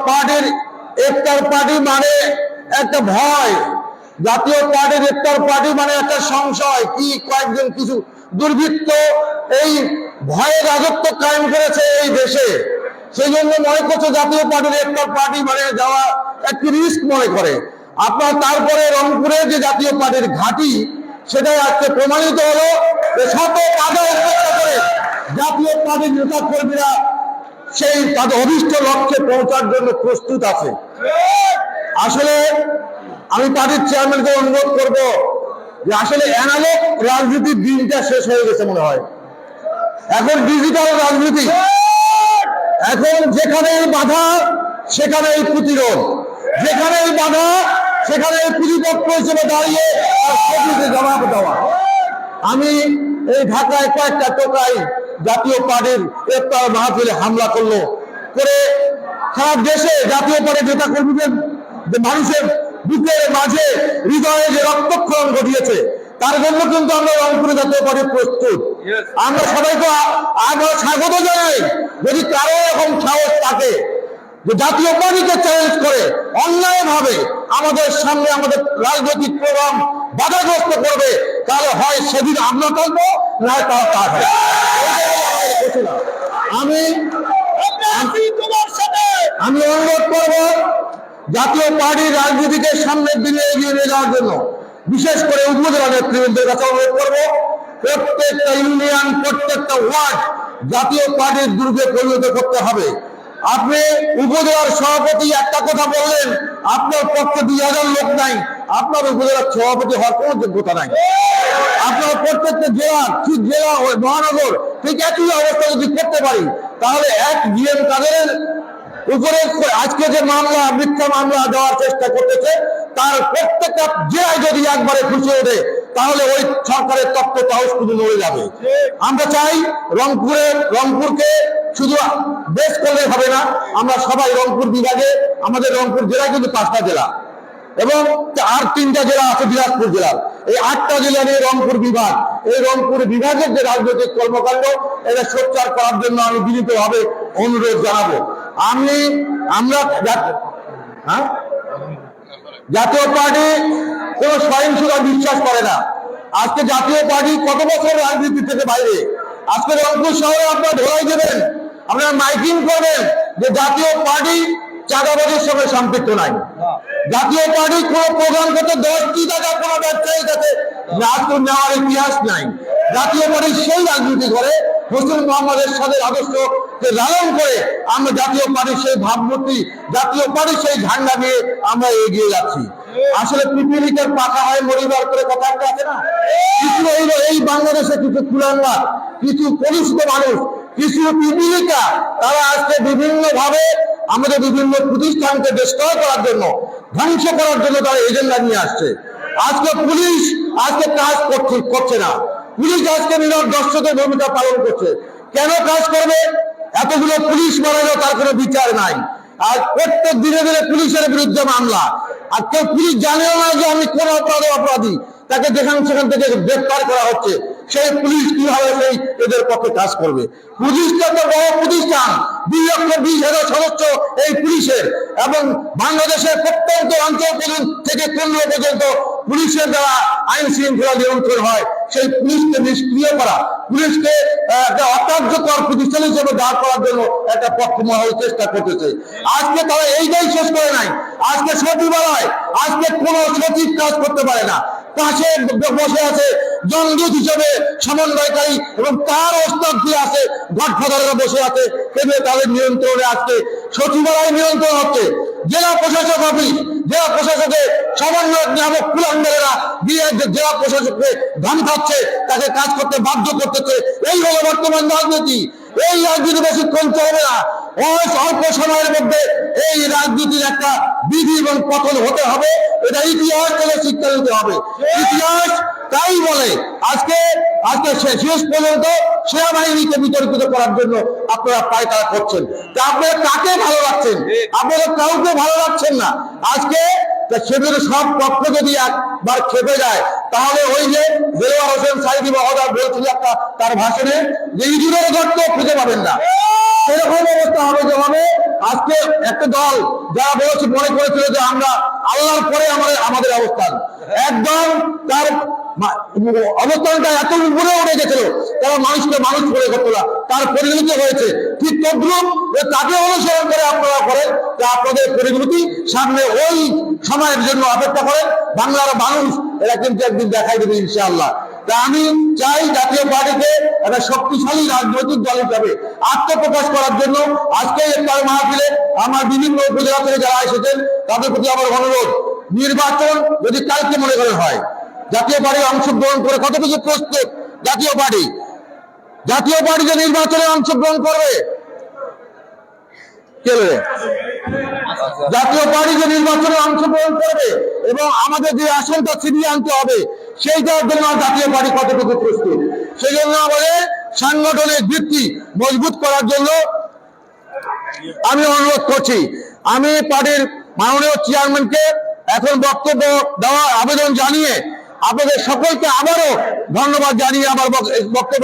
পার্টির ইফতার পার্টি মানে একটা ভয়, জাতীয় পার্টির ইফতার পার্টি মানে একটা সংশয়, কি কয়েকজন কিছু দুর্বৃত্ত এই ভয়ে রাজত্ব কায়েম করেছে এই দেশে। সেই জন্য মনে করছে জাতীয় পার্টির ইফতার পার্টি মানে যাওয়া একটি রিস্ক মনে করে। আপনার তারপরে রংপুরে যে জাতীয় পার্টির ঘাঁটি, সেটাই আজকে প্রমাণিত হলো যে শত বাধা উপেক্ষা করে জাতীয় পার্টির নেতা কর্মীরা সেই তাদের অভিষ্ট লক্ষ্যে পৌঁছার জন্য প্রস্তুত আছে। আসলে আমি পার্টির চেয়ারম্যানকে অনুরোধ করব যে আসলে অ্যানালগ রাজনীতির দিনটা শেষ হয়ে গেছে মনে হয়, এখন ডিজিটাল রাজনীতি। এখন যেখানেই বাধা সেখানেই প্রতিরোধ, যেখানেই বাধা সেখানেই প্রতিপক্ষ হিসেবে দাঁড়িয়ে জবাব দেওয়া। আমি এই ঢাকায় কয়েকটা টোকাই জাতীয় পার্টির ইফতার মাহফিলে হামলা করলো করে সারা দেশে জাতীয় পার্টির নেতা কর্মীদের মানুষের বুকের মাঝে হৃদয়ে যে রক্তক্ষরণ ঘটিয়েছে, তার জন্য কিন্তু আমরা রংপুরে জাতীয় পার্টি প্রস্তুত। আমরা সবাইকে আমরা স্বাগত জানাই। যদি কারো এরকম সাহস থাকে যে জাতীয় পার্টিকে চ্যালেঞ্জ করে অন্যায় ভাবে আমাদের সামনে আমাদের রাজনৈতিক প্রোগ্রাম বাধাগ্রস্ত করবে, তাহলে হয় সেদিন আমরা থাকবো, না তারা থাকবে। আমি অনুরোধ করব জাতীয় পার্টির রাজনীতিকে সামনের দিনে এগিয়ে নিয়ে যাওয়ার জন্য, বিশেষ করে উপজেলা নেতৃবৃন্দের কাছে অনুরোধ করব, প্রত্যেকটা ইউনিয়ন, প্রত্যেকটা ওয়ার্ড জাতীয় পার্টির দুর্গে পরিণত করতে হবে। আপনি উপজেলার সভাপতি একটা কথা বললেন, আপনার পক্ষে 2000 লোক নাই, আপনার উপজেলার সভাপতি হওয়ার কোনো যোগ্যতা নাই। আপনার প্রত্যেকটা জেলা, ঠিক জেলা মহানগর ঠিক একই অবস্থা যদি করতে পারি, তাহলে এক জিএম কাদের উপরে আজকে যে মামলা, মিথ্যা মামলা দেওয়ার চেষ্টা করতেছে, তার প্রত্যেকটা জেলায় যদি একবারে খুশি ওঠে, তাহলে ওই সরকারের তত্ত্ব তাও শুধু নড়ে যাবে। আমরা চাই রংপুরকে শুধু বেশ করলে হবে না, আমরা সবাই রংপুর বিভাগে, আমাদের রংপুর জেলায় কিন্তু 5টা জেলা এবং আর 3টা জেলা আছে দিনাজপুর জেলার, এই 8টা জেলা নিয়ে রংপুর বিভাগ। এই রংপুর বিভাগের যে রাজনৈতিক কর্মকাণ্ড, এটা সোচ্চার করার জন্য আমি বিনীতভাবে অনুরোধ জানাবো। আমরা জাতীয় পার্টি কোন সহিংসতা বিশ্বাস করে না। আজকে জাতীয় পার্টি কত বছর রাজনীতি থেকে বাইরে, আজকে রংপুর শহরে আপনারা ধরাই দেবেন, আপনারা মাইকিং করবেন যে জাতীয় পার্টি চাঁদাবাজির সঙ্গে সম্পৃক্ত নাই। জাতীয় পার্টি কোন প্রোগ্রাম করতে 10টি টাকা কোনো ব্যবসায়ীর কাছে নেওয়ার ইতিহাস নাই। জাতীয় পার্টি সেই রাজনীতি করে হোসেন মোহাম্মদের সাথে আদর্শকে লালন করে আমরা জাতীয় পার্টির সেই ভাবমূর্তি, জাতীয় পার্টির সেই ঝান্ডা নিয়ে আমরা এগিয়ে যাচ্ছি। আসলে পিপিলিকের পাখা হয় মরিবার করে কথা একটা আছে না, কিছু হইলো এই বাংলাদেশে কিছু কুলাঙ্গার, কিছু কনিষ্ঠ মানুষ, কিছু পিপিলিকা, তারা আজকে বিভিন্ন ভাবে আমাদের বিভিন্ন প্রতিষ্ঠানকে ডিস্ট্রয় করার জন্য, ধ্বংস করার জন্য তারা এজেন্ডা নিয়ে আসছে। আজকে পুলিশ আজকে কাজ করছে না, পুলিশ আজকে নীরব দর্শকের ভূমিকা পালন করছে। কেন কাজ করবে? এতগুলো পুলিশ মারা গেল, তার কোনো বিচার নাই। আর প্রত্যেক দিনে দিনে পুলিশের বিরুদ্ধে মামলা, আর কেউ পুলিশ জানেও না যে আমি কোন অপরাধী, তাকে যেখান সেখান থেকে গ্রেফতার করা হচ্ছে। সেই পুলিশ কিভাবে সেই এদের পক্ষে কাজ করবে? পুলিশটা তো বড় প্রতিষ্ঠান, 2,20,000 সদস্য এই পুলিশের, এবং বাংলাদেশের প্রত্যন্ত অঞ্চল থেকে কেন্দ্র পর্যন্ত পুলিশের দ্বারা আইন শৃঙ্খলা নিয়ন্ত্রণ হয়। সেই পুলিশকে নিষ্ক্রিয় করা, পুলিশকে একটা অকার্যকর প্রতিষ্ঠান হিসেবে দাঁড় করার জন্য একটা পক্ষমহল চেষ্টা করতেছে। আজকে তারা এইটাই শেষ করে নাই। আজকে সচিবালয়, আজকে কোন সচিব কাজ করতে পারে না, পাশে বসে আছে জনদূত হিসেবে সমন্বয়কারী, এবং তার ওস্তাদ দিয়ে আছে গডফাদাররা বসে আছে, কিন্তু তাদের নিয়ন্ত্রণে আজকে সচিবালয় নিয়ন্ত্রণ হচ্ছে। জেলা প্রশাসক অফিস, জেলা প্রশাসকে সমন্বয়ক নামক কুলাঙ্গারেরা দিয়ে জেলা প্রশাসককে ধমকাচ্ছে, তাকে কাজ করতে বাধ্য করতেছে। এই হলো বর্তমান রাজনীতি। এই রাজনীতি বেশিক্ষণ চলবে না, অল্প সময়ের মধ্যে এই রাজনীতির একটা বিধি এবং পতন হতে হবে। এটা ইতিহাস থেকে শিক্ষা নিতে হবে। ইতিহাস তাই বলে। আজকে শেষ পর্যন্ত সেনাবাহিনীকে বিতর্কিত করার জন্য আপনারা পায়তারা করছেন। তা আপনারা কাকে ভালো রাখছেন? আপনারা কাউকে ভালো রাখছেন না। আজকে সেগুলো সব পক্ষ যদি একবার খেপে যায়, তাহলে ওই যে দেলোয়ার হোসেন সাইদি মহোদয় বলছিল তার ভাষণে যে ইঁদুরের গর্ত খুঁজে পাবেন না, সেরকম অবস্থা হবে। যে হবে আজকে একটা দল যারা বলেছে, মনে করেছিল যে আমরা আল্লাহর পরে আমাদের অবস্থান, একদম তার অবস্থানটা এত উপরে উঠে গেছিল, তারা মানুষকে মানুষ করে করতো না, তার পরিণতি হয়েছে ঠিক তদ্রুপ। তাকে অনুসরণ করে আপনারা করেন, যে আপনাদের পরিণতি সামনে ওই সময়ের জন্য অপেক্ষা করেন। বাংলার মানুষ এরা কিন্তু একদিন দেখাই দেবে ইনশাআল্লাহ। তা আমি চাই জাতীয় পার্টিকে একটা শক্তিশালী রাজনৈতিক দল হিসাবে আত্মপ্রকাশ করার জন্য আজকে ইফতার মাহফিলে আমার বিভিন্ন উপজেলা থেকে যারা এসেছেন তাদের প্রতি আমার অনুরোধ, নির্বাচন যদি কালকে মনে করা হয়, জাতীয় পার্টি অংশগ্রহণ করে কতটুকু প্রস্তুত জাতীয় পার্টি যে নির্বাচনে অংশগ্রহণ করবে, জাতীয় পার্টি যে নির্বাচনে অংশগ্রহণ করবে এবং আমাদের যে আসনটা ছিনিয়ে আনতে হবে, সেইটার জন্য জাতীয় পার্টি কতটুকু প্রস্তুত। সেই জন্য আমাদের সাংগঠনিক ভিত্তি মজবুত করার জন্য আমি অনুরোধ করছি। আমি পার্টির মাননীয় চেয়ারম্যানকে এখন বক্তব্য দেওয়ার আবেদন জানিয়ে আপনাদের সকলকে আবারও ধন্যবাদ জানিয়ে আমার বক্তব্য